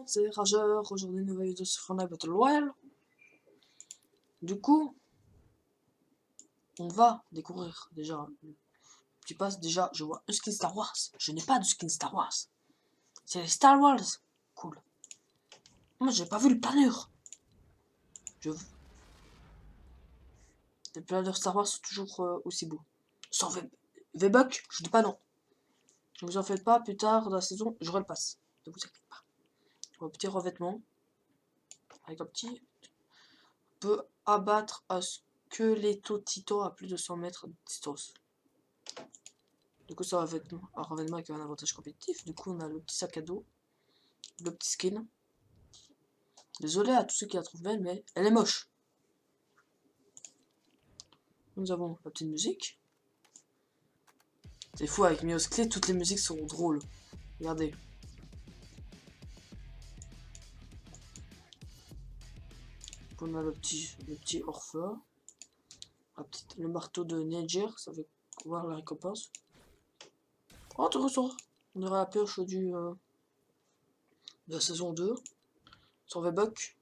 c'est Rageur, aujourd'hui une nouvelle vidéo sur Fortnite Battle Royale. Du coup, on va découvrir déjà le petit pass. Déjà, je vois un skin Star Wars. Je n'ai pas de skin Star Wars. C'est les Star Wars. Cool. Moi, j'ai pas vu le planeur. Les planeurs Star Wars sont toujours aussi beaux. Sans V-Buck, je dis pas non. Ne vous en faites pas, plus tard dans la saison, j'aurai le pass. Ne vous inquiétez pas. Un petit revêtement. Avec un petit... On peut abattre un squeletto Tito à plus de 100 mètres de distance. Du coup, ça va être un revêtement avec un avantage compétitif. Du coup, on a le petit sac à dos, le petit skin. Désolé à tous ceux qui la trouvent belle, mais elle est moche. Nous avons la petite musique. C'est fou, avec Miosclé, toutes les musiques sont drôles. Regardez. On a le petit Orpha. Le marteau de Niger, ça fait voir la récompense. Oh, intéressant. On aura la pioche de la saison 2. Sur V-Buck.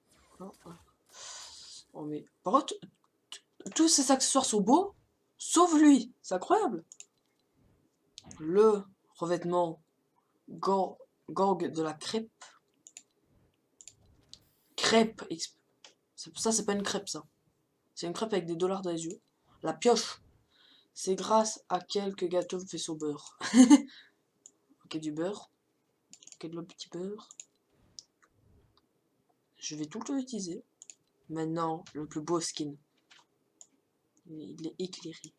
Oh, mais par contre, tous ces accessoires sont beaux, sauf lui. C'est incroyable. Le revêtement Gorg de la crêpe. Crêpe. Ça, c'est pas une crêpe, ça. C'est une crêpe avec des dollars dans les yeux. La pioche. C'est grâce à quelques gâteaux fait au beurre. Ok, du beurre. Ok, de le petit beurre. Je vais tout le temps utiliser. Maintenant, le plus beau skin. Il est éclairé.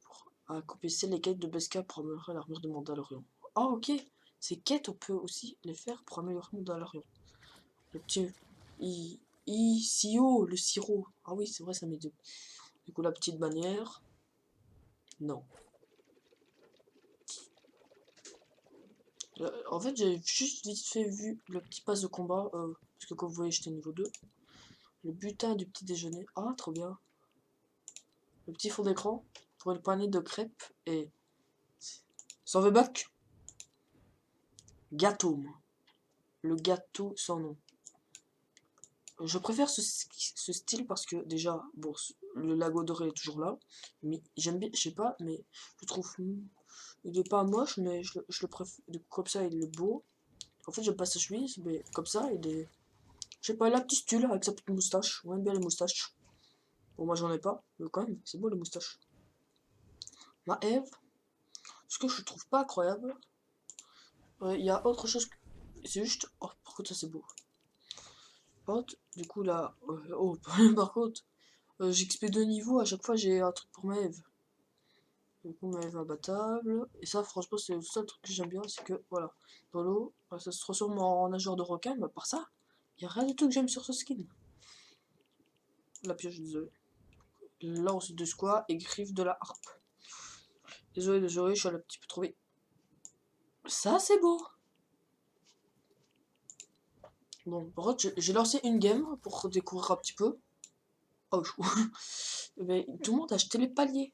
Pour accomplir les quêtes de Beskar pour améliorer l'armure de Mandalorian. Ah, ok. Ces quêtes, on peut aussi les faire pour améliorer Mandalorian. Le petit... Sio, le sirop. Ah oui, c'est vrai, ça met deux. Du coup, la petite bannière. Non. En fait, j'ai juste vite fait vu le petit pass de combat. Parce que comme vous voyez, j'étais niveau 2. Le butin du petit déjeuner. Ah, trop bien. Le petit fond d'écran pour une poignée de crêpes et... Sans V-Buck. Gâteau. Le gâteau sans nom. Je préfère ce style parce que déjà, bon, le lago doré est toujours là. Mais j'aime bien, je sais pas, mais je trouve... Il est pas moche, mais je le préfère. Comme ça, il est beau. En fait, j'aime pas sa chemise, mais comme ça, il est... Je sais pas, il a un petit style avec sa petite moustache. On aime bien les moustaches. Bon, moi, j'en ai pas, mais quand même, c'est beau les moustaches. Ma Eve, ce que je trouve pas incroyable, il y a autre chose. C'est juste... Oh, par contre, ça, c'est beau. Du coup, là... oh, par contre, j'XP 2 niveaux, à chaque fois, j'ai un truc pour ma Eve. Du coup, ma Eve imbattable. Et ça, franchement, c'est le seul truc que j'aime bien, c'est que, voilà, dans l'eau, ça se transforme en nageur de requin, mais à part ça, il n'y a rien du tout que j'aime sur ce skin. La pioche, désolé. Lance de squat et griffe de la harpe. Désolé, je suis allé un petit peu trop vite. Ça, c'est beau. Bon, par contre, j'ai lancé une game pour découvrir un petit peu. Oh, mais tout le monde a acheté les paliers.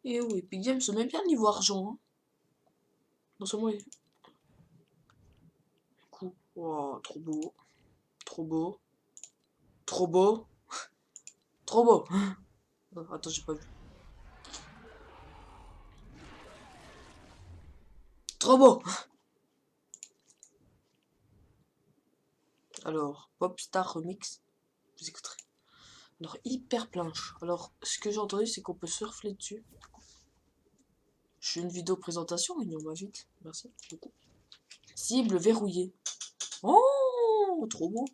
Et oui, Epic Games se met bien niveau argent. Hein. Non seulement du coup, wow, trop beau, trop beau, trop beau, trop beau. Attends, j'ai pas vu. Trop beau. Alors, Popstar Remix, vous écouterez. Alors, hyper planche. Alors, ce que j'ai entendu, c'est qu'on peut surfer dessus. Je fais une vidéo présentation, mais on m'invite. Merci beaucoup. Cible verrouillée. Oh, trop beau.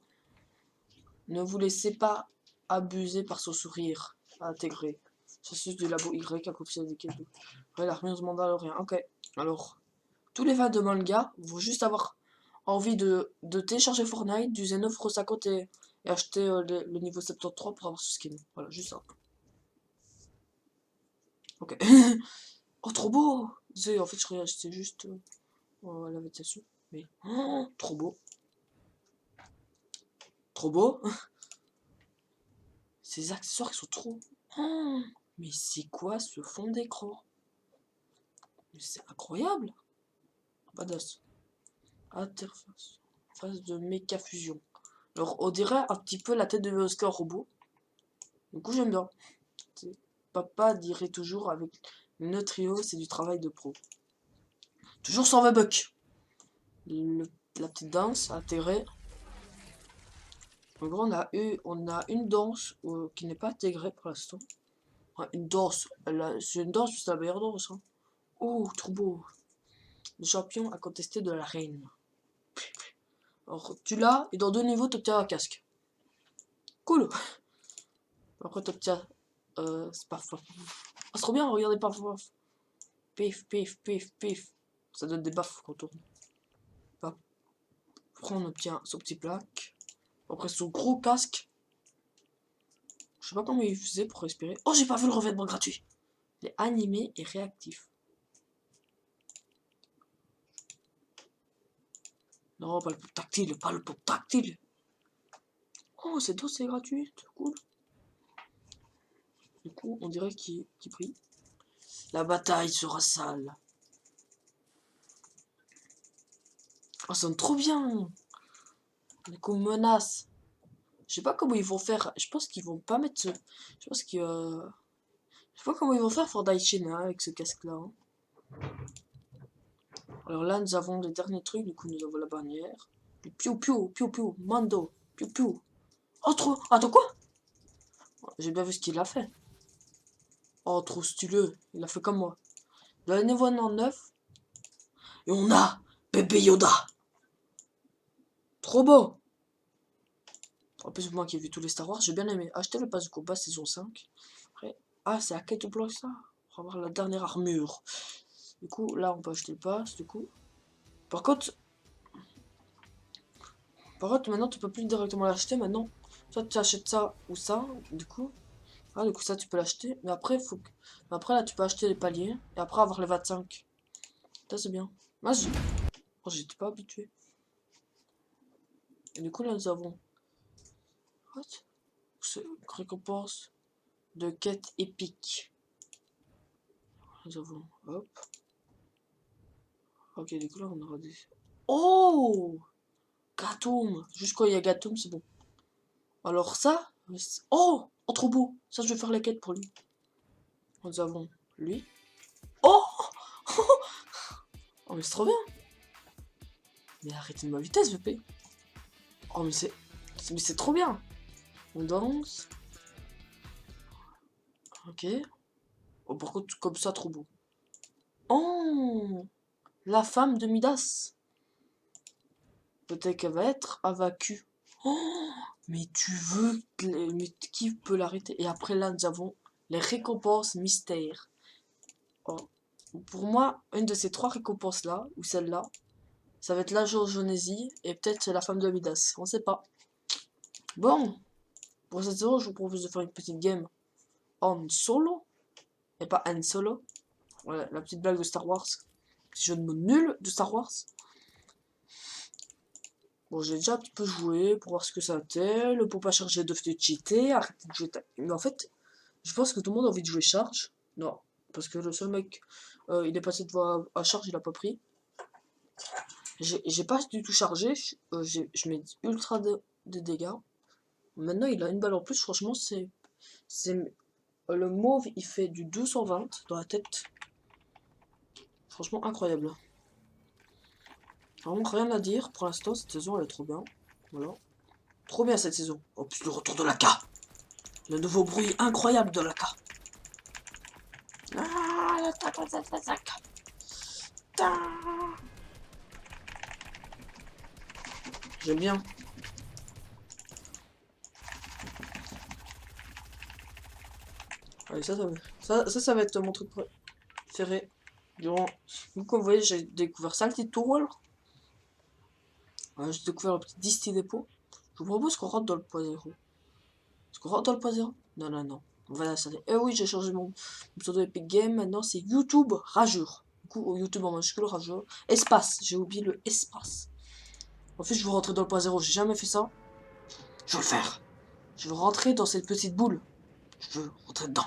Ne vous laissez pas abuser par son sourire intégré. C'est du labo Y à copier des cadeaux. Ouais, l'armure de Mandalorian. Ok. Alors, tous les fans de manga vont juste avoir envie de télécharger Fortnite, du Xeno Pro 50 et acheter le niveau 73 pour avoir ce skin. Voilà, juste ça. Ok. Oh, trop beau. En fait, je réagissais juste... Oh, elle avait dessus. Mais... Oh, trop beau. Trop beau. Ces accessoires, ils sont trop... Oh, mais c'est quoi ce fond d'écran? Mais c'est incroyable. Badass. Interface. phase de méca fusion. Alors on dirait un petit peu la tête de Oscar robot. Du coup j'aime bien. Papa dirait toujours avec le trio, c'est du travail de pro. Toujours 120 bucks. La petite danse intégrée. En gros, on a une danse qui n'est pas intégrée pour l'instant. Ouais, une danse. C'est une danse, c'est la meilleure danse. Hein. Oh, trop beau. Le champion a contesté de la reine. Alors, tu l'as, et dans 2 niveaux, tu obtiens un casque. Cool. Après, tu obtiens. C'est pas. Ah, c'est trop bien, regardez, paf, paf. Pif, pif, pif, pif. Ça donne des baffes quand on tourne. Après, on obtient son petit plaque. Après, son gros casque. Je sais pas comment il faisait pour respirer. Oh, j'ai pas vu le revêtement gratuit. Il est animé et réactif. Non, pas le pop tactile, pas le pop tactile. Oh, c'est tout, c'est gratuit, c'est cool. Du coup, on dirait qu'il prie. La bataille sera sale. Oh, ça sonne trop bien. Du coup, menace. Je sais pas comment ils vont faire. Je pense qu'ils vont pas mettre ce. Je pense que. Je sais pas comment ils vont faire pour Daichina avec ce casque-là. Hein. Alors là, nous avons les derniers trucs. Du coup, nous avons la bannière. Du piou piou, piou piou, mando, piou piou. Oh, trop. Attends, quoi? J'ai bien vu ce qu'il a fait. Oh, trop stylé. Il a fait comme moi. De la niveau 99. Et on a Bébé Yoda. Trop beau. En plus, moi qui ai vu tous les Star Wars, j'ai bien aimé. Acheter le pass de combat saison 5. Après, ah, c'est à quête de bloc ça. On va avoir la dernière armure. Du coup, là, on peut acheter le pass. Du coup, par contre, maintenant, tu peux plus directement l'acheter. Maintenant, soit tu achètes ça ou ça. Du coup, ah, du coup, ça, tu peux l'acheter. Mais après, après, là, tu peux acheter les paliers. Et après, avoir les 25. Ça, c'est bien. Moi, j'étais pas habitué. Et du coup, là, nous avons. What? C'est une récompense de quête épique. Nous avons. Hop. Ok, du coup, là, on aura des. Oh! Gatoum! Juste quand il y a Gatoum, c'est bon. Alors, ça. Oh! Oh, trop beau! Ça, je vais faire la quête pour lui. Nous avons lui. Oh! Oh, mais c'est trop bien! Mais arrêtez de ma vitesse, VP! Oh, mais c'est trop bien! On danse. Ok. Oh, par contre, comme ça, trop beau. Oh! La femme de Midas. Peut-être qu'elle va être invaincue. Oh! Mais tu veux. Mais qui peut l'arrêter? Et après, là, nous avons les récompenses mystères. Oh. Pour moi, une de ces 3 récompenses-là, ou celle-là, ça va être la Genésie et peut-être la femme de Midas. On sait pas. Bon, pour cette saison, je vous propose de faire une petite game en solo. Et pas en solo. Voilà, la petite blague de Star Wars. Petit jeu de mots nul de Star Wars. Bon, j'ai déjà un petit peu joué pour voir ce que ça tel, pour pas charger de cheater, arrêter de jouer. Mais en fait, je pense que tout le monde a envie de jouer charge. Non, parce que le seul mec, il est passé de voie à charge, il a pas pris. J'ai pas du tout chargé, je mets ultra de dégâts. Maintenant, il a une balle en plus, franchement, c'est le mauve, il fait du 220 dans la tête. Franchement, incroyable. Vraiment rien à dire, pour l'instant, cette saison, elle est trop bien. Voilà. Trop bien cette saison. Oh, puis le retour de la K. Le nouveau bruit incroyable de la K. Ah, l'attaque. J'aime bien. Allez, ça va être mon truc préféré. Durant. Comme vous voyez, j'ai découvert Salty Tour. J'ai découvert le petit Disty Depot. Je vous propose qu'on rentre dans le point zéro. Est-ce qu'on rentre dans le point zéro? Non, non, non. On va l'installer. Eh oui, j'ai changé mon pseudo Epic Game. Maintenant, c'est YouTube Rageur. Du coup, YouTube en majuscule Rageur. Espace. J'ai oublié le espace. En fait, je veux rentrer dans le point zéro. J'ai jamais fait ça. Je veux le faire. Je veux rentrer dans cette petite boule. Je veux rentrer dedans.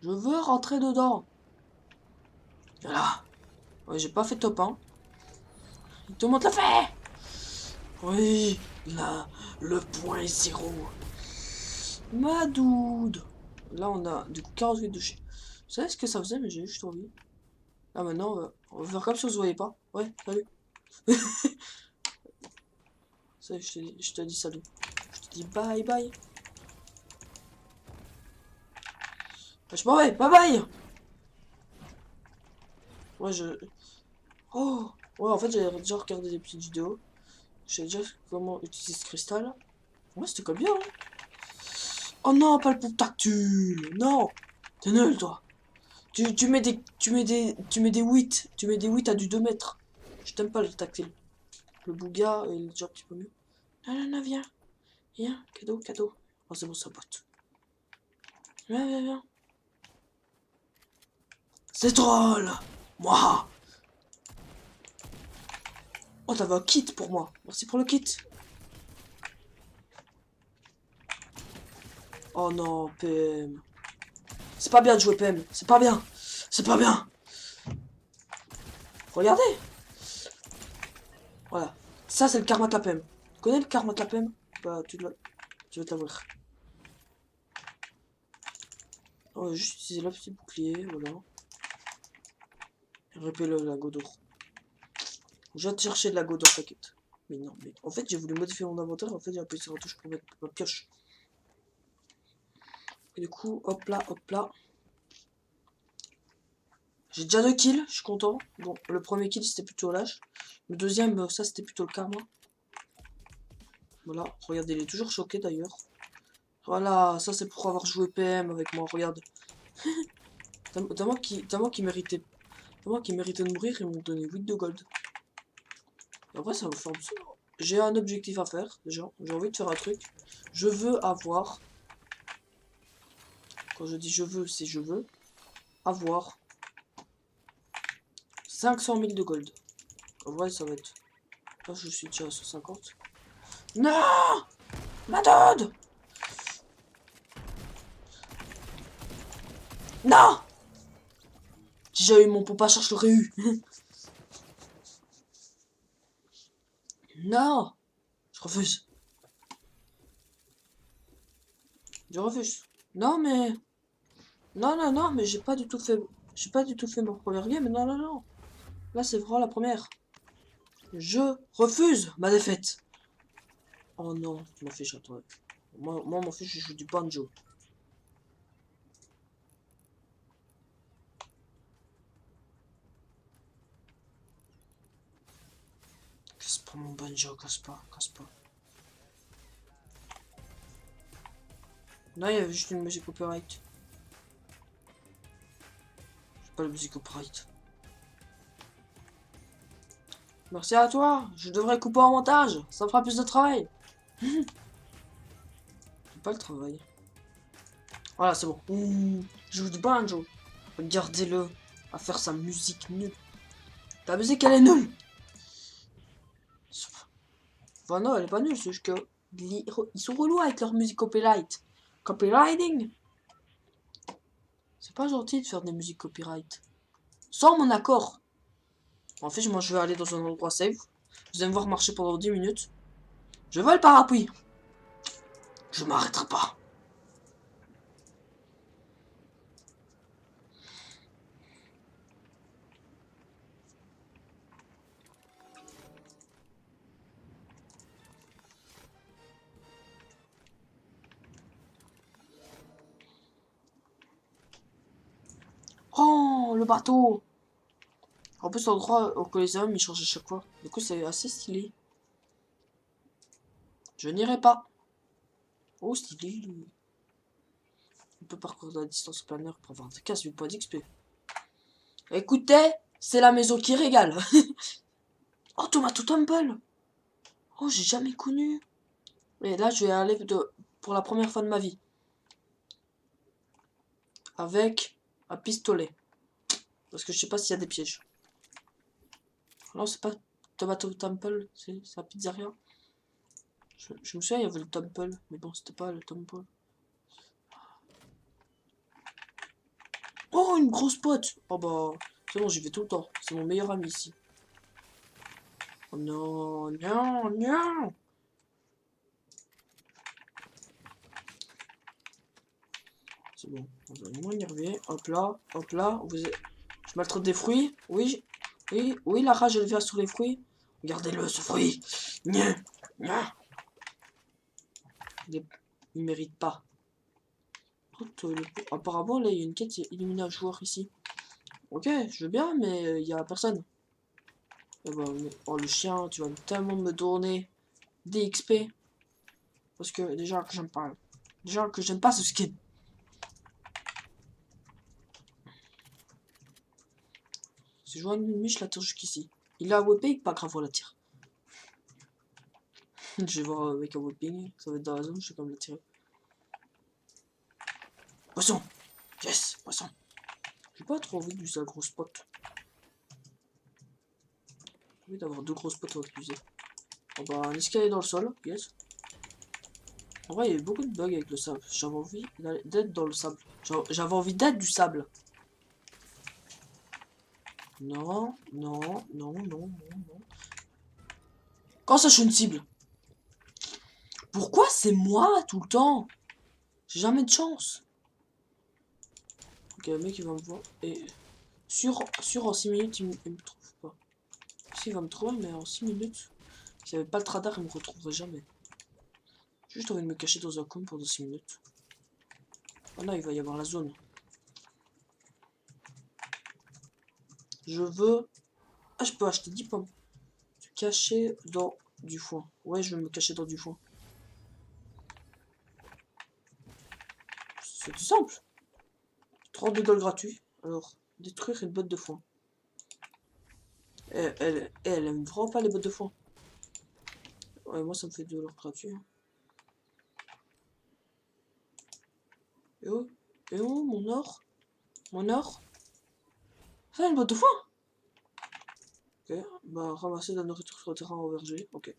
Je veux rentrer dedans. Voilà. Ouais, j'ai pas fait top 1. Tout le monde l'a fait. Oui, là, le point 0. Madoude. Là, on a du coup 48 de chez. Vous savez ce que ça faisait, mais j'ai juste envie. Là, maintenant, on va faire comme si on se voyait pas. Ouais, salut. Salut, je te dis salut. Je te dis bye bye. Je m'en vais, bye bye. Ouais, Oh. Ouais, en fait, j'avais déjà regardé des petites vidéos. Je sais déjà comment utiliser ce cristal. Ouais, c'était comme bien, hein. Oh non, pas le poupe tactile. Non. T'es nul, toi. Tu mets des 8. Tu mets des 8 à du 2 mètres. Je t'aime pas le tactile. Le bouga, il est déjà un petit peu mieux. Non, non, non, viens. Viens, cadeau, cadeau. Oh, c'est bon, ça botte. Viens, viens, viens. C'est drôle. Moi. Oh, t'avais un kit pour moi. Merci pour le kit. Oh non, PM. C'est pas bien de jouer PM. C'est pas bien. C'est pas bien. Regardez. Voilà. Ça, c'est le karma de la PM. Tu connais le karma de la PM? Bah, tu vas t'avoir. On va juste utiliser le petit bouclier, voilà. Répéter la d'or. Je vais te chercher de la d'or, t'inquiète. Mais non, mais en fait, j'ai voulu modifier mon inventaire. En fait, j'ai appuyé sur la touche pour mettre ma pioche. Et du coup, hop là, hop là. J'ai déjà 2 kills, je suis content. Bon, le premier kill, c'était plutôt lâche. Le deuxième, ça, c'était plutôt le karma. Voilà, regardez, il est toujours choqué d'ailleurs. Voilà, ça, c'est pour avoir joué PM avec moi, regarde. T'as moi qui méritait. T'as moi qui méritait de mourir, ils m'ont donné 8 de gold. Et après, ça me fait J'ai un objectif à faire, déjà. J'ai envie de faire un truc. Je veux avoir. Quand je dis je veux, c'est je veux. Avoir 500 000 de gold. En vrai, ça va être. Là, je suis déjà à 150. Non! Ma dode! Non! Si j'avais eu mon papa cherche, je l'aurais eu. Non! Je refuse. Je refuse. Non, mais. Non, non, non, mais j'ai pas du tout fait. J'ai pas du tout fait ma première game. Non, non, non. Là, c'est vraiment la première. Je refuse ma défaite. Oh non, mon fiche, attends. Moi mon fiche, je joue du banjo. Casse pas mon banjo, casse pas, casse pas. Non, il y avait juste une musique copyright. C'est pas la musique copyright. Merci à toi, je devrais couper en montage, ça fera plus de travail. C'est pas le travail. Voilà, c'est bon. Ouh, je joue du banjo. Regardez-le à faire sa musique nulle. Ta musique, elle est nulle. Enfin non, elle est pas nulle, c'est juste que ils sont relous avec leur musique copyright. Copywriting. C'est pas gentil de faire des musiques copyright. Sans mon accord. En fait, moi, je vais aller dans un endroit safe. Vous allez me voir marcher pendant 10 minutes. Je veux le parapluie. Je m'arrêterai pas. Oh, le bateau. En plus, l'endroit au Coliseum, il change à chaque fois. Du coup, c'est assez stylé. Je n'irai pas. Oh, stylé. On peut parcourir la distance planeur pour avoir 15 000 points d'XP. Écoutez, c'est la maison qui régale. Oh, Tomato Temple. Oh, j'ai jamais connu. Et là, je vais aller pour la première fois de ma vie. Avec un pistolet. Parce que je sais pas s'il y a des pièges. Non, c'est pas Tomato Temple, c'est la pizzeria. Je me souviens, il y avait le Temple, mais bon, c'était pas le Temple. Oh, une grosse pote. Oh bah, C'est bon, j'y vais tout le temps. C'est mon meilleur ami ici. Oh non, non, non. C'est bon, on va moins énerver. Hop là, hop là. Je maltraite des fruits. Oui, oui, oui, la rage elle vient sur les fruits. Regardez-le, ce fruit. Nya, nya. Il mérite pas. Apparemment, là, il y a une quête éliminer un joueur ici. Ok, je veux bien, mais il y a personne. Oh, le chien, tu vas tellement me donner des XP. Parce que déjà que j'aime pas. Déjà que j'aime pas ce skin. Si je vois un ennemi, je l'attire jusqu'ici. Il a un whipping, pas grave, on l'attire. Je vais voir avec un whipping, ça va être dans la zone, je vais quand même l'attirer. Poisson! Yes, poisson! J'ai pas trop envie d'user un gros spot. J'ai envie d'avoir 2 gros spots à utiliser. On va un escalier dans le sol, yes. En vrai, il y a eu beaucoup de bugs avec le sable. J'avais envie d'être dans le sable. J'avais envie d'être du sable. Non, non, non, non, non, non. Quand ça, je suis une cible. Pourquoi c'est moi tout le temps? J'ai jamais de chance. Ok, le mec il va me voir. Et sur en 6 minutes, il me trouve pas. Si, il va me trouver, mais en 6 minutes. S'il n'y avait pas le radar, il me retrouverait jamais. J'ai juste envie de me cacher dans un coin pendant 6 minutes. Oh là, il va y avoir la zone. Je veux... Ah, je peux acheter 10 pommes. Se cacher dans du foin. Ouais, je vais me cacher dans du foin. C'est tout simple. 32 gold gratuits. Alors, détruire une botte de foin. Elle aime vraiment pas les bottes de foin. Ouais, moi ça me fait de l'or gratuit. Hein. Et où mon or? Mon or? Ça, une botte de foin? Ok, bah ramasser de la nourriture sur le terrain au verger. Ok.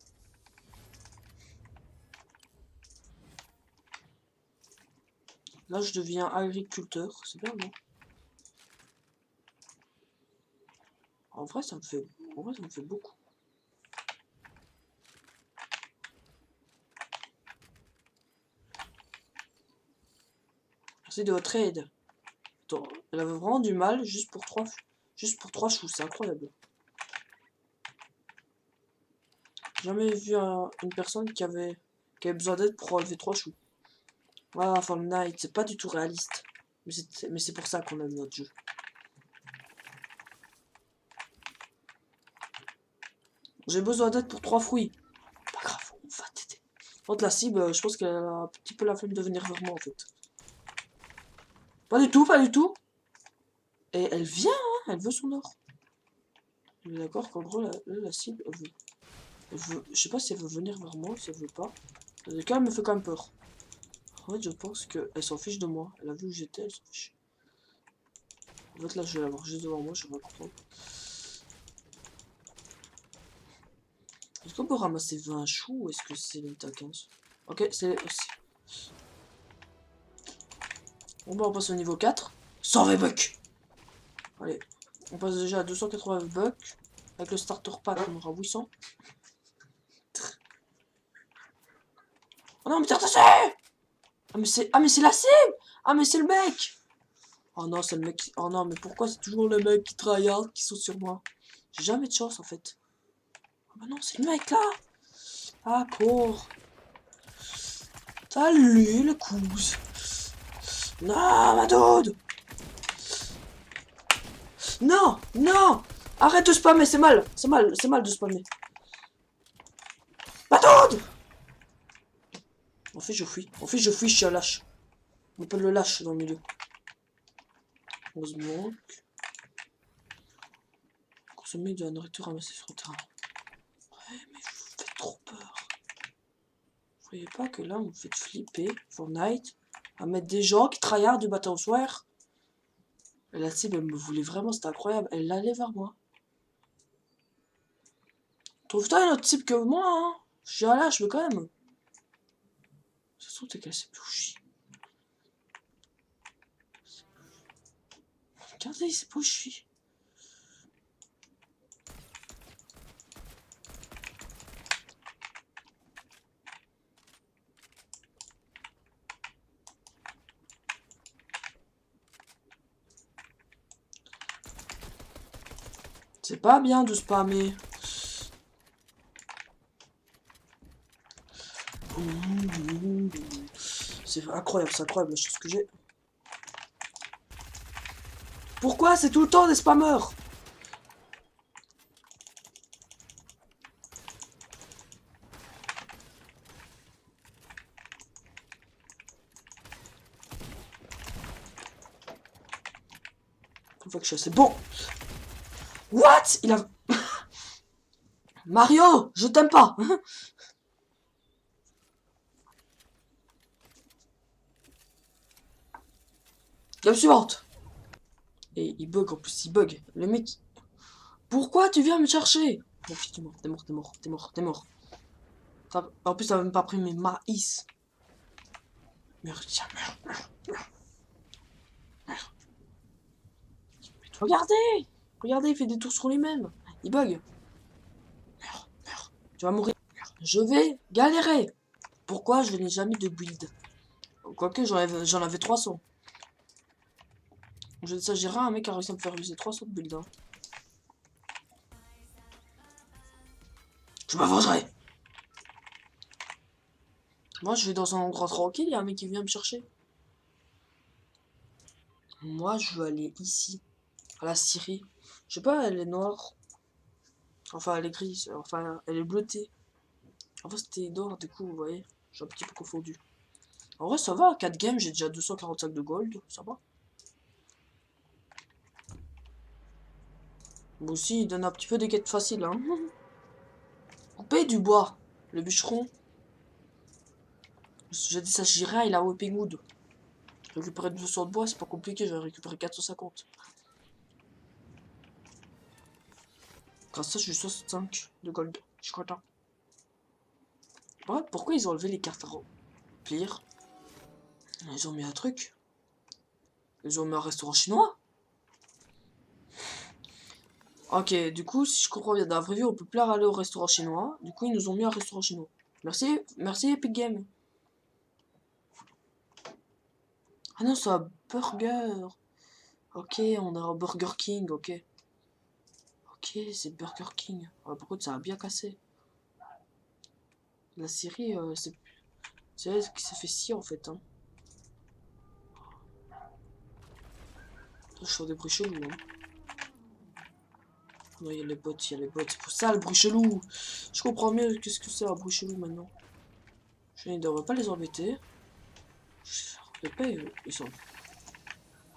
Là, je deviens agriculteur. C'est bien, non? En vrai, ça me fait... En vrai, ça me fait beaucoup. Merci de votre aide. Attends, elle avait vraiment du mal juste pour 3 choux. C'est incroyable. J'ai jamais vu une personne qui avait besoin d'aide pour enlever 3 choux. Ah, Fortnite, c'est pas du tout réaliste. Mais c'est pour ça qu'on aime notre jeu. J'ai besoin d'aide pour 3 fruits. Pas grave, on va t'aider. Contre la cible, je pense qu'elle a un petit peu la flemme de venir vers moi en fait. Pas du tout, pas du tout. Et elle vient, hein, elle veut son or. On est d'accord qu'en gros, la cible, je sais pas si elle veut venir vers moi, si elle veut pas. Dans le cas, elle me fait quand même peur. En fait, je pense qu'elle s'en fiche de moi. Elle a vu où j'étais, elle s'en fiche. En fait, là, je vais l'avoir juste devant moi, je vais comprendre. Est-ce qu'on peut ramasser 20 choux ou est-ce que c'est limite à 15? Ok, c'est... Bon, bah, on passe au niveau 4. 120 bucks. Allez, on passe déjà à 280 bucks. Avec le starter pack, on aura 800. Oh non, mais t'es attaché! Ah, mais c'est la cible! Ah, mais c'est le mec! Oh non, c'est le mec qui... Oh non, mais pourquoi c'est toujours les mecs qui tryhard qui sont sur moi? J'ai jamais de chance, en fait. Ah bah non, c'est le mec, là! Ah, cours! Salut, le couze! Non, ma dude! Non! Non! Arrête de spammer, c'est mal! C'est mal de spammer. Ma dude! En fait, je fuis. En fait, je fuis, je suis un lâche. On appelle le lâche dans le milieu. Heureusement. Consommer de la nourriture ramassée sur le terrain. Ouais, mais vous me faites trop peur. Vous voyez pas que là, vous me faites flipper, Fortnite, à mettre des gens qui tryhard du matin au soir. Et la cible, elle me voulait vraiment, c'était incroyable. Elle allait vers moi. Trouve-toi une autre cible que moi, hein. Je suis un lâche, mais quand même. Ça se trouve, t'es cassé bouchi. Regardez, c'est où je suis. C'est pas bien de spammer. C'est incroyable la chose que j'ai. Pourquoi c'est tout le temps des spammers? Une fois que je suis assez bon. What? Il a... Mario, je t'aime pas. Game suivante. Et il bug en plus, il bug. Le mec... Pourquoi tu viens me chercher? Mon fils, t'es mort, t'es mort, t'es mort, t'es mort, t'es mort. En plus, t'as même pas pris mes maïs. Merde, tiens, merde. Regardez! Regardez, il fait des tours sur lui-même. Il bug. Merde. Tu vas mourir. Je vais galérer. Pourquoi je n'ai jamais de build? Quoique j'en avais 300. Je ne s'agira un mec a réussi à me faire user 300 de build. Hein. Je me vengerai. Moi je vais dans un endroit tranquille, il y a un mec qui vient me chercher. Moi je veux aller ici. À la Syrie. Je sais pas, elle est noire. Enfin elle est grise. Enfin elle est bleutée. En fait c'était noir du coup, vous voyez. J'ai un petit peu confondu. En vrai ça va, 4 games, j'ai déjà 245 de gold. Ça va. Moi aussi il donne un petit peu des quêtes faciles. Hein. Couper du bois. Le bûcheron. J'ai dit ça, j'irai, il a Whipping Wood. Récupérer 200 de bois, c'est pas compliqué, je vais récupérer 450. Grâce à ça, j'ai 65 de gold. Je suis content. Ouais, pourquoi ils ont enlevé les cartes à remplir? Ils ont mis un truc. Ils ont mis un restaurant chinois. Ok, du coup, si je comprends bien, dans la vraie vie, on peut plus aller au restaurant chinois. Du coup, ils nous ont mis un restaurant chinois. Merci, merci Epic Game. Ah non, c'est un burger. Ok, on a un Burger King, ok. Ok, c'est Burger King. Ah, par contre, ça a bien cassé. La série, c'est elle qui s'est fait scier en fait. Hein. Je fais des bruits chelous. Hein. Non, il y a les bots, il y a les bots. C'est pour ça le bruit chelou. Je comprends mieux qu'est-ce que c'est un bruit chelou maintenant. Je ne devrais pas les embêter. Les paye, ils sont.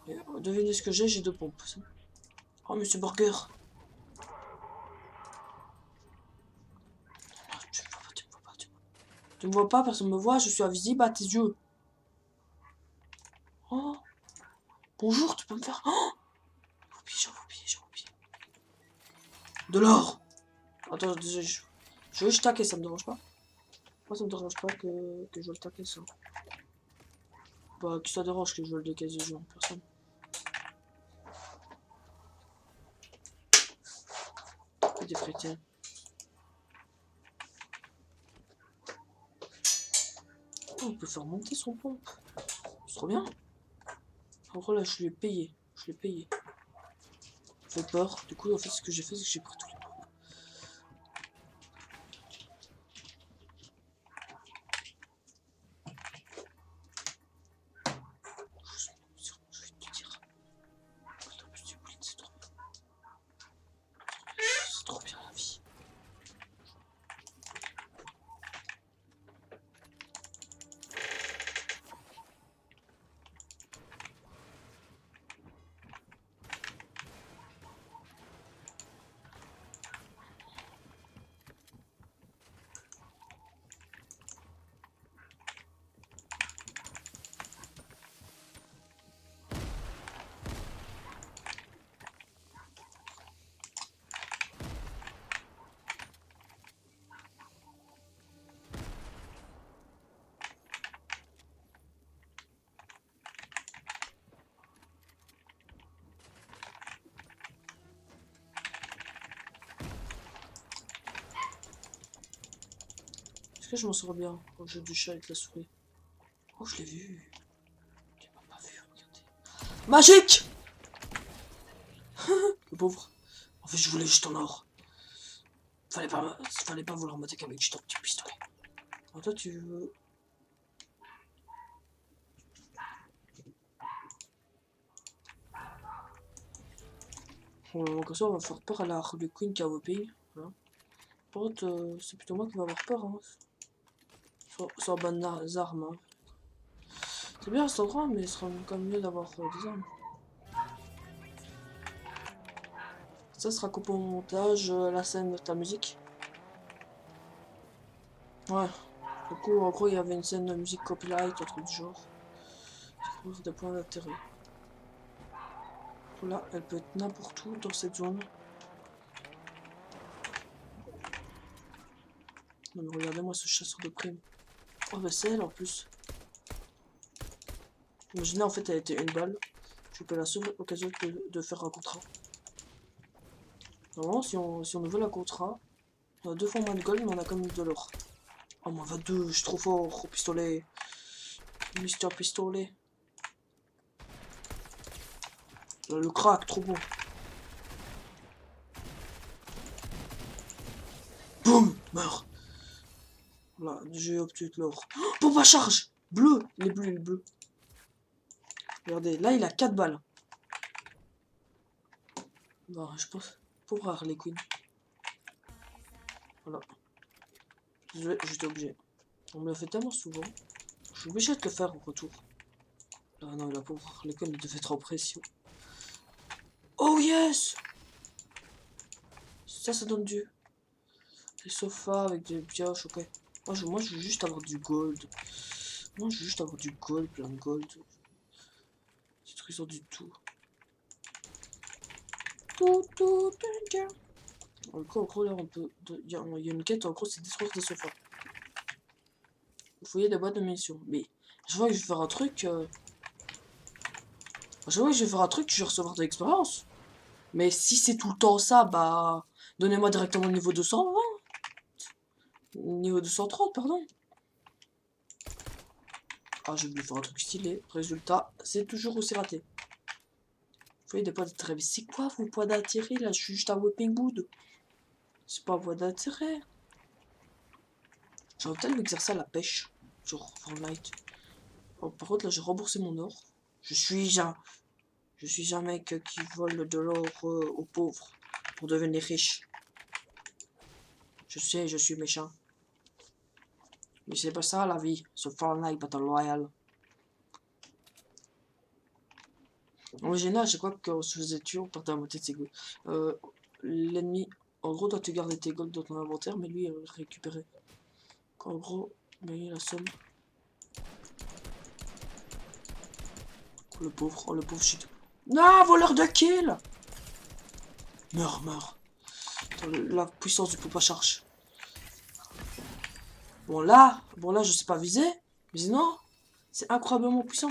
Et, devinez ce que j'ai 2 pompes. Oh, monsieur Burger. Tu me vois pas, tu me vois pas, tu me vois pas, personne me voit, je suis invisible à tes yeux. Oh, bonjour, tu peux me faire. Oh, j'ai oublié. De l'or. Attends, je veux juste taquer, ça me dérange pas. Moi, ça me dérange pas que je le taquer ça. Bah, qui ça dérange que je le décaisse des gens, personne. Des chrétiens. Oh, on peut faire monter son pompe. C'est trop bien. En gros, là, je l'ai payé. Je l'ai payé. Ça fait peur. Du coup, en fait, ce que j'ai fait, c'est que j'ai pris tous les pompes. Je vais te dire. C'est trop bien la vie. Est-ce que je m'en sors bien au jeu du chat avec la souris? Oh, je l'ai vu. Tu m'as pas vu, regardez. Magique. Le pauvre. fait, je voulais juste en or. Fallait pas vouloir m'attaquer avec juste un petit pistolet. Alors toi, tu veux... Comme ça, on va faire peur à la Harley Quinn qui a Whopping. Voilà. Par contre, c'est plutôt moi qui va avoir peur. Hein. Sans bonnes armes. Hein. C'est bien cet endroit, mais ce sera quand même mieux d'avoir des armes. Ça sera coupé au montage, la scène de ta musique. Ouais. Du coup, en gros, il y avait une scène de musique copyright, un truc du genre. Ça trouve des points d'intérêt. Là, elle peut être n'importe où dans cette zone. Non mais regardez-moi ce chasseur de primes. Oh bah c'est elle en plus. Imaginez en fait elle était une balle. Je peux la seule occasion de faire un contrat. Normalement si on veut la contrat, on a 2 fois moins de gold mais on a quand même de l'or. Oh moi 22, je suis trop fort au pistolet. Mister Pistolet. Le crack, trop bon. Boum, meurs. Voilà, j'ai obtenu de l'or. Oh, pompe à charge. Bleu, les bleus, les bleus. Regardez, là il a 4 balles. Non, je pense. Pauvre Harley Quinn. Voilà. Désolé, j'étais obligé. On me l'a fait tellement souvent. Je suis obligé de le faire en retour. Ah non, la pauvre Harley Quinn devait être en pression. Oh yes! Ça donne du... Des sofas avec des pioches, ok. Moi, je veux juste avoir du gold. Moi, je veux juste avoir du gold, plein de gold. Des trésors du tout. En gros, là, on peut... Il y a une quête, en gros, c'est détruire des sofas. Fouiller des boîtes de munitions. Mais, je vois que je vais faire un truc... Je vois que je vais faire un truc, je vais recevoir de l'expérience. Mais si c'est tout le temps ça, bah... Donnez-moi directement le niveau 220. Niveau 230, pardon. Ah, j'ai voulu faire un truc stylé. Résultat, c'est toujours aussi raté. Vous voyez des points d'intérêt. Mais c'est quoi vos points d'intérêt là? Je suis juste à Whipping Wood. C'est pas un point d'intérêt. J'aurais peut-être m'exercer à la pêche. Genre Fortnite. Oh, par contre, là, j'ai remboursé mon or. Je suis un mec qui vole de l'or aux pauvres pour devenir riche. Je sais, je suis méchant. Mais c'est pas ça la vie, ce Fortnite Battle Royale. En général, je crois qu'on se faisait tuer, on partait à moitié de ses goals. L'ennemi, en gros, doit te garder tes golds dans ton inventaire, mais lui, il va le récupérer. En gros, gagner la somme. Oh, le pauvre shit. Non, voleur de kill! Meurs, meurs. La puissance du pompe à charge. Bon là, je sais pas viser, mais sinon, c'est incroyablement puissant.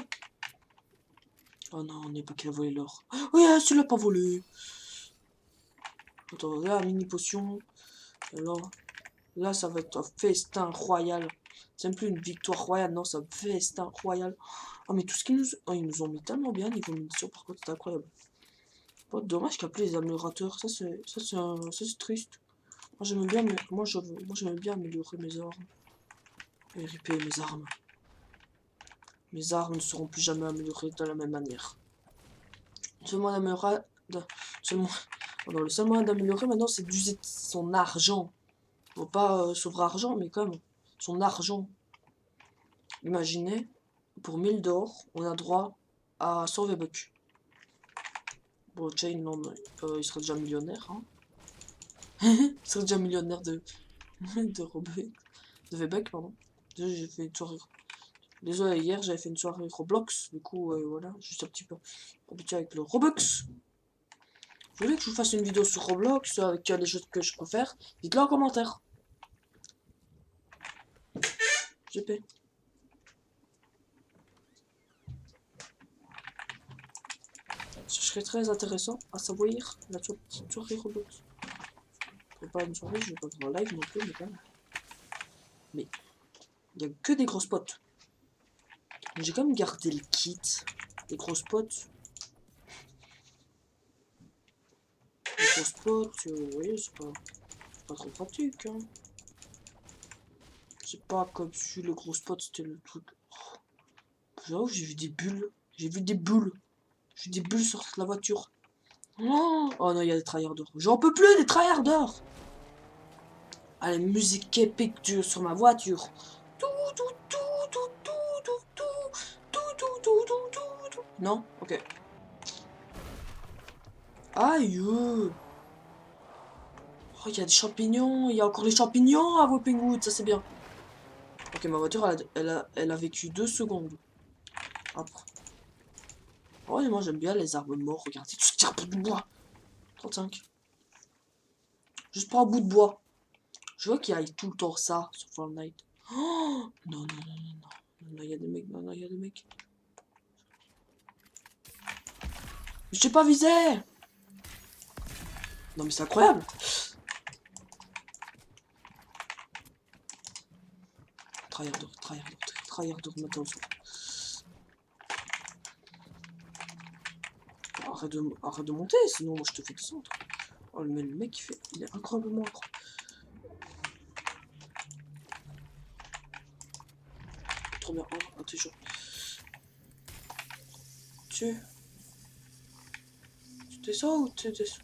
Oh non, on n'est pas qu'il a volé l'or. Oh yes, tu l'as pas volé. Attends, là, mini potion. Alors, là, ça va être un festin royal. C'est même plus une victoire royale, non, c'est un festin royal. Oh, mais tout ce qu'ils nous... Oh, ils nous ont mis tellement bien niveau munitions, par contre, c'est incroyable. Bon, dommage qu'il n'y a plus les améliorateurs, ça c'est triste. Moi, j'aime bien, moi, j'aime bien améliorer mes armes. Et ripper mes armes. Mes armes ne seront plus jamais améliorées de la même manière. Seulement d'améliorer... Seulement... Oh non, le seul moyen d'améliorer maintenant, c'est d'user son argent. Bon, pas son vrai argent, mais quand même, son argent. Imaginez, pour 1000 d'or, on a droit à 100 V-Bucks. Bon, Chain, non, il serait déjà millionnaire. Hein. Il serait déjà millionnaire de de V-Bucks, pardon. Déjà, j'ai fait une soirée. Désolé, hier, j'avais fait une soirée Roblox. Du coup, voilà, juste un petit peu habitué avec le Robux. Vous voulez que je vous fasse une vidéo sur Roblox avec les jeux que je préfère? Dites-le en commentaire. GP. Ce serait très intéressant à savoir la petite soirée Roblox. Pas une soirée, je vais pas faire un live non plus, mais quand même. Mais il n'y a que des grosses potes. J'ai quand même gardé le kit. Les grosses potes. Ok. gros spots, vous voyez, c'est pas trop pratique, hein. C'est pas comme si le gros spot c'était le truc. J'avoue, j'ai vu des bulles. J'ai vu des bulles. J'ai vu des bulles sur la voiture. Oh, oh non, il y a des tryharders. J'en peux plus des tryharders. Allez, musique épique sur ma voiture. Tout, tout, tout, tout, tout, tout, tout, tout, tout, tout, tout, tout, tout. Non? Ok. Aïe. Oh, il y a des champignons. Il y a encore les champignons à Whopping ça c'est bien. Ok, ma voiture, elle a vécu 2 secondes. Après. Oh, et moi j'aime bien les arbres morts. Regardez, tout ce arbre de bois. 35. Juste pour un bout de bois. Je vois qu'il y a tout le temps ça sur Fortnite. Oh non, non, non, non, non. Non, il y a des mecs, non, non, il y a des mecs. Je t'ai pas visé. Non, mais c'est incroyable. Tryhard, maintenant. Arrête de monter, sinon moi je te fais descendre. Oh, le mec il est incroyablement incroyable. Trop bien, oh, intelligent. Tu descends ou tu descends?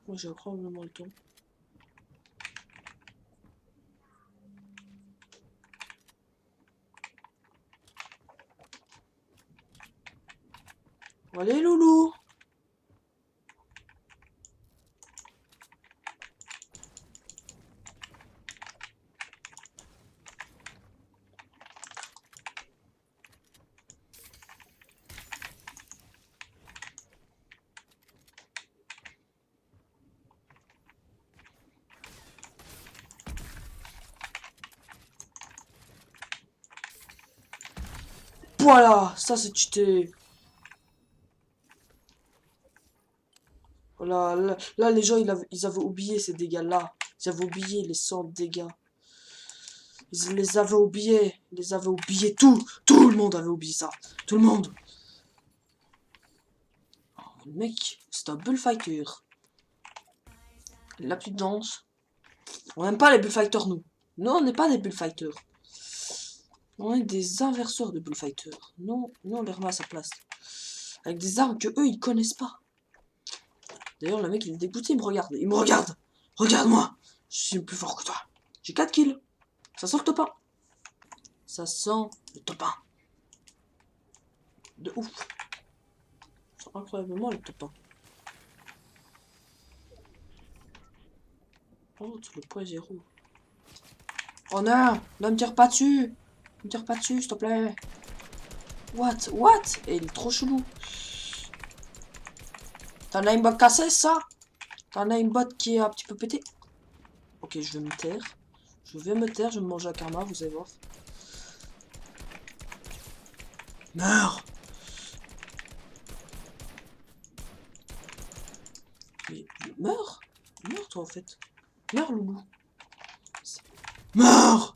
Moi j'ai incroyablement le temps. Allez loulou. Voilà, ça c'est cheaté. Voilà, là, les gens ils avaient oublié ces dégâts-là. Ils avaient oublié les 100 dégâts. Ils les avaient oubliés. Ils les avaient oubliés. Tout le monde avait oublié ça. Tout le monde. Oh, le mec, c'est un bullfighter. La petite danse. On n'aime pas les bullfighters, nous. Nous, on n'est pas des bullfighters. On est des inverseurs de bullfighters. Non, nous, on les remet à sa place. Avec des armes que eux, ils connaissent pas. D'ailleurs, le mec, il est dégoûté, il me regarde. Il me regarde. Regarde-moi. Je suis plus fort que toi. J'ai 4 kills. Ça sent le top 1. Ça sent le top 1. De ouf. Ça sent incroyablement le top 1. Oh, le poids est 0. Oh non, ne me tire pas dessus. Ne me tire pas dessus, s'il te plaît. What? Et il est trop chelou. T'en as une botte cassée, ça? T'en as une botte qui est un petit peu pétée? Ok, je vais me taire. Je vais me manger un karma, vous allez voir. Meurs! Mais meurs! Meurs, toi, en fait. Meurs, loulou. Meurs!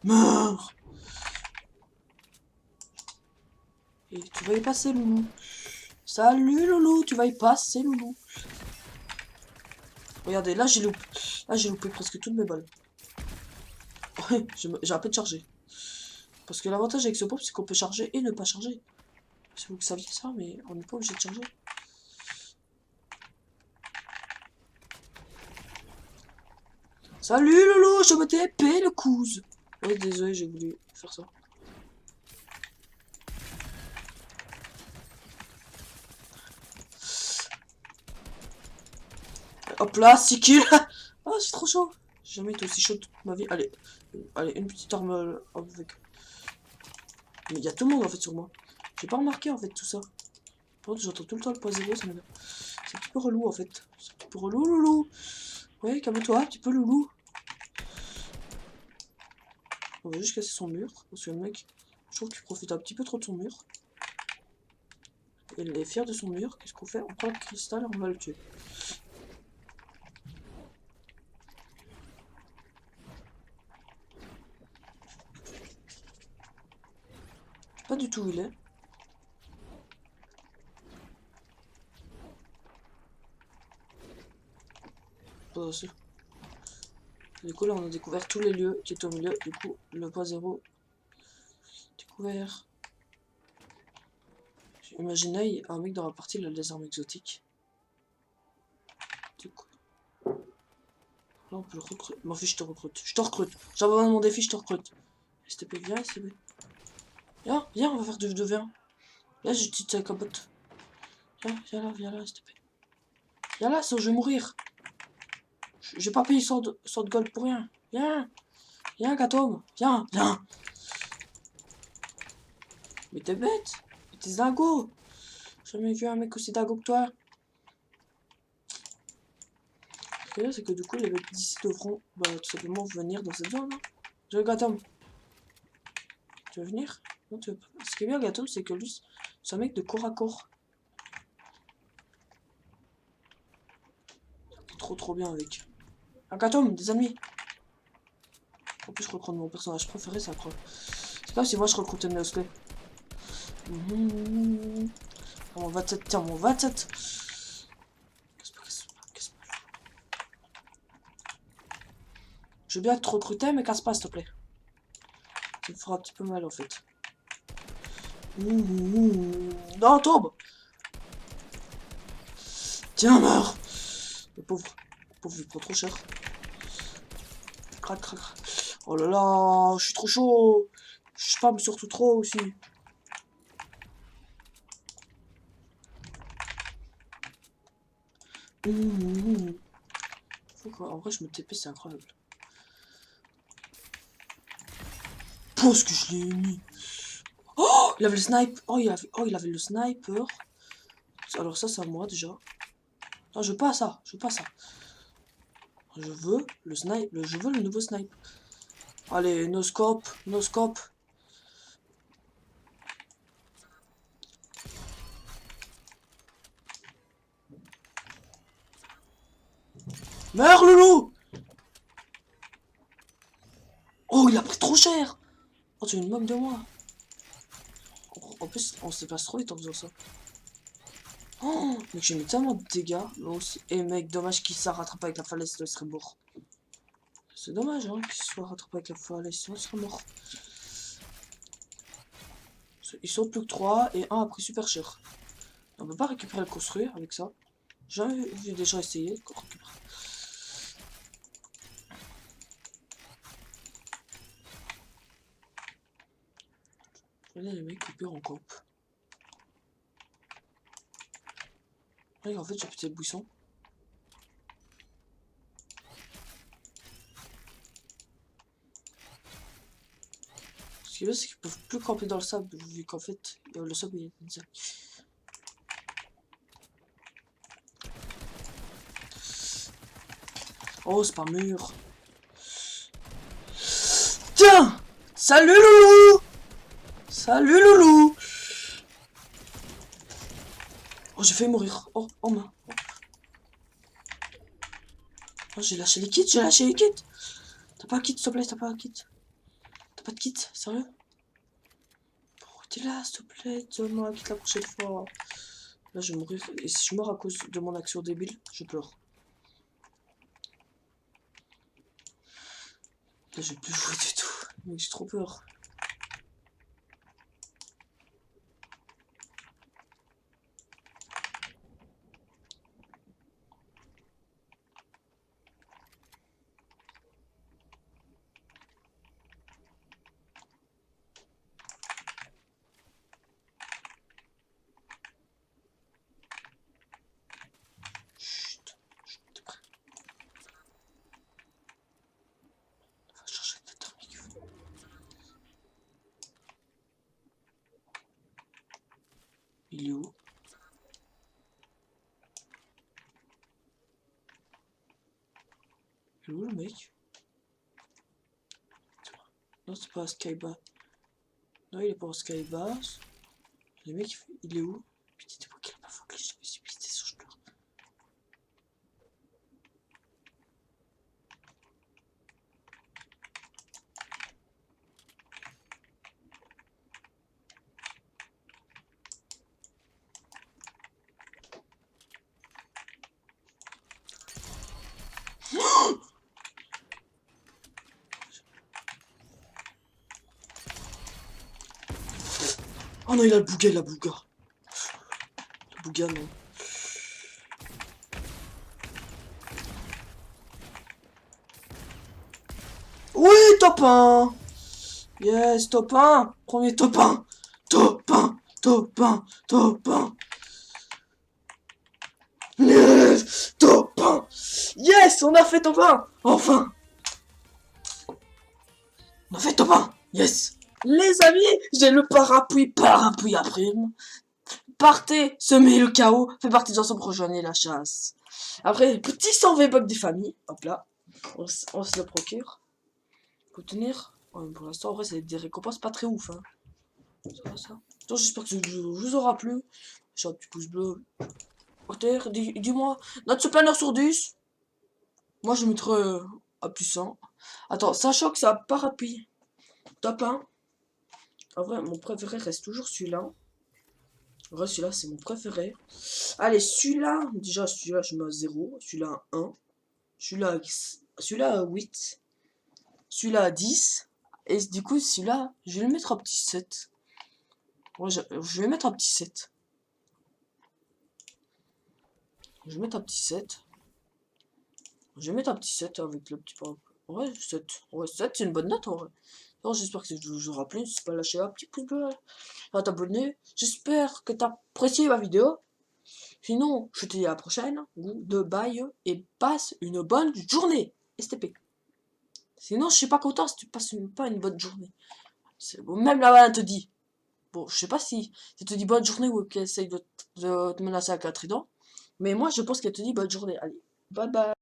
Meurs! Et tu vas y passer, loulou. Salut, loulou, tu vas y passer, loulou. Regardez, là, j'ai loupé. Là, j'ai loupé presque toutes mes balles. Ouais, j'ai un peu de chargé. Parce que l'avantage avec ce pop, c'est qu'on peut charger et ne pas charger. Si vous saviez ça, mais on n'est pas obligé de charger. Salut Lolo, je me TP le couze. Oh, désolé, j'ai voulu faire ça. Hop là, 6 kills. Ah, c'est trop chaud. J'ai jamais été aussi chaud toute ma vie. Allez, une petite arme avec. Mais il y a tout le monde en fait sur moi. J'ai pas remarqué en fait tout ça. Par contre, j'entends tout le temps le point zéro, ça m'énerve. C'est un petit peu relou en fait. C'est un petit peu relou, loulou. Ouais, calme-toi, un petit peu loulou. On va juste casser son mur. Parce que le mec, je trouve qu'il profite un petit peu trop de son mur. Il est fier de son mur. Qu'est-ce qu'on fait? On prend le cristal et on va le tuer. du tout où il est. Pas sûr. Du coup, là, on a découvert tous les lieux qui étaient au milieu. Du coup, le point zéro découvert. Imaginez un mec dans la partie, il a les armes exotiques. Du coup, là, on peut le recruter. M'en fiche, je te recrute. Je te recrute. J'abandonne mon défi, je te recrute. STP, viens, STP. Viens, viens, on va faire du 2v1. Là, je te avec un pote. Viens là, STP. Viens là, sinon je vais mourir. J'ai pas payé 100 de gold pour rien. Viens, Gatom. Viens. Mais t'es bête. Mais t'es dingo. J'ai jamais vu un mec aussi dingo que toi. Ce qu'il y a, c'est que du coup, les mecs d'ici devront tout simplement venir dans cette zone. Hein. Je veux Gatom. Tu veux venir? Non, tu veux pas. Ce qui est bien, Gatom, c'est que lui, c'est un mec de corps à corps. Trop bien avec. Un Gatom, des ennemis. En plus, je reprends mon personnage préféré, c'est incroyable. C'est comme si moi je recrutais mes osselets. Mon 27, tiens, mon 27. Casse pas. Je veux bien te recruter, mais casse pas, s'il te plaît. Ça me fera un petit peu mal, en fait. Non, tombe. Tiens, meurs. Le pauvre, il prend trop cher. Crac. Oh là là, je suis trop chaud. Je spam surtout trop aussi. En vrai, je me TP, c'est incroyable. Parce que je l'ai mis. Oh, il avait le snipe. Oh, il avait le sniper. Alors ça, c'est à moi déjà. Non, je veux pas ça. Je veux le snipe. Je veux le nouveau snipe. Allez, no scope. Meurs, loulou. Oh, il a pris trop cher. Oh, tu es une moque de moi. En plus, on se passe trop vite en faisant ça. Oh, mec, j'ai mis tellement de dégâts. Et mec, dommage qu'il soit rattrapé avec la falaise, il serait mort. C'est dommage, hein, qu'il soit rattrapé avec la falaise, sinon il serait mort. Ils sont plus que 3 et un a pris super cher. On peut pas récupérer le construire avec ça. J'ai déjà essayé de récupérer. Regardez les mecs coupés en camp. Regarde, en fait, j'ai pété le buisson. Ce qui veut, c'est qu'ils peuvent plus camper dans le sable, vu qu'en fait, le sable il est ça. Oh, c'est pas mûr. Tiens! Salut loulou! Oh, j'ai failli mourir. Oh, main. Oh, j'ai lâché les kits. T'as pas un kit, s'il te plaît, t'as pas de kit, sérieux? Pourquoi t'es là, s'il te plaît? Donne-moi un kit la prochaine fois. Là, je vais mourir. Et si je meurs à cause de mon action débile, je pleure. Là, je vais plus jouer du tout. Mais j'ai trop peur. Chut. T'es prêt? On va chercher de thermique. Il est où? Il est où le mec? Non, c'est pas un Skybass. Non, il est pas en Skybass. Le mec, il est où? Putain, t'es pas qu'il a pas focus, je me suis pissé sur je pleure. Oh non, il a le bouga, la bouga. Le bouga, non. Oui, top 1. Yes, top 1. Premier top 1. Top 1. Top 1. Top 1. Yes, top 1. Yes, on a fait top 1. Enfin. On a fait top 1. Yes. Les amis, j'ai le parapluie à prime. Partez, semez le chaos, fait partie ensemble, rejoignez la chasse. Après, petit 100 V-Bucks des familles, hop là, on se le procure. Faut tenir. Ouais, pour l'instant, en vrai, c'est des récompenses pas très ouf. Hein. Ça va, ça. Donc, j'espère que ce vidéo vous aura plu. Lâchez un petit pouce bleu. Terre, dis-moi, note sur planeur sur 10. Moi, je mettrai à plus 100. Attends, sachant que ça a parapluie. Top 1. En vrai, mon préféré reste toujours celui-là. En vrai, celui-là, c'est mon préféré. Allez, celui-là, déjà, celui-là, je mets à 0. Celui-là, à 1. Celui-là, à 8. Celui-là, à 10. Et du coup, celui-là, je vais le mettre à petit 7. Ouais, je vais mettre un petit 7. Je vais mettre un petit 7. Je vais mettre un petit 7 avec le petit parapluie. Ouais, 7. Ouais, 7, c'est une bonne note en vrai. Alors, j'espère que ça vous aura plu. N'hésitez pas à lâcher un petit pouce bleu, à t'abonner. J'espère que t'as apprécié ma vidéo. Sinon, je te dis à la prochaine. Goodbye et passe une bonne journée. STP. Sinon, je suis pas content si tu passes pas une bonne journée. Bon, même là-bas, elle te dit. Bon, je sais pas si elle te dit bonne journée ou qu'elle essaye de te menacer avec un trident. Mais moi, je pense qu'elle te dit bonne journée. Allez, bye bye.